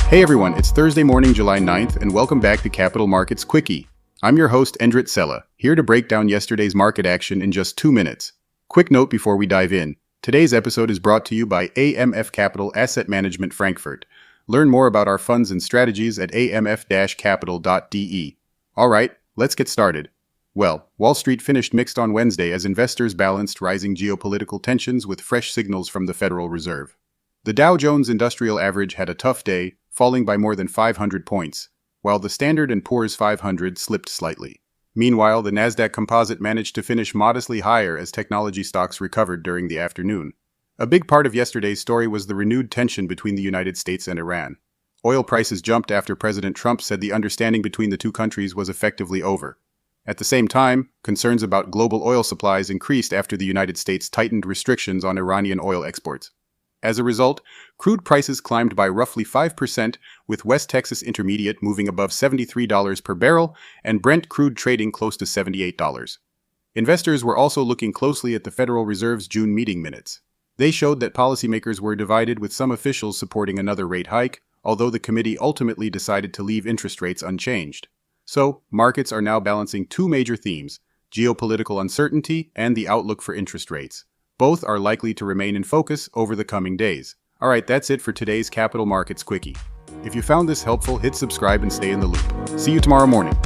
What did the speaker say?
Hey everyone, it's Thursday morning, July 9th, and welcome back to Capital Markets Quickie. I'm your host, Endrit Sella, here to break down yesterday's market action in just 2 minutes. Quick note before we dive in. Today's episode is brought to you by AMF Capital Asset Management Frankfurt. Learn more about our funds and strategies at amf-capital.de. Alright, let's get started. Well, Wall Street finished mixed on Wednesday as investors balanced rising geopolitical tensions with fresh signals from the Federal Reserve. The Dow Jones Industrial Average had a tough day, falling by more than 500 points, while the Standard & Poor's 500 slipped slightly. Meanwhile, the Nasdaq Composite managed to finish modestly higher as technology stocks recovered during the afternoon. A big part of yesterday's story was the renewed tension between the United States and Iran. Oil prices jumped after President Trump said the understanding between the two countries was effectively over. At the same time, concerns about global oil supplies increased after the United States tightened restrictions on Iranian oil exports. As a result, crude prices climbed by roughly 5%, with West Texas Intermediate moving above $73 per barrel and Brent crude trading close to $78. Investors were also looking closely at the Federal Reserve's June meeting minutes. They showed that policymakers were divided, with some officials supporting another rate hike, although the committee ultimately decided to leave interest rates unchanged. So, markets are now balancing two major themes: geopolitical uncertainty and the outlook for interest rates. Both are likely to remain in focus over the coming days. Alright, that's it for today's Capital Markets Quickie. If you found this helpful, hit subscribe and stay in the loop. See you tomorrow morning.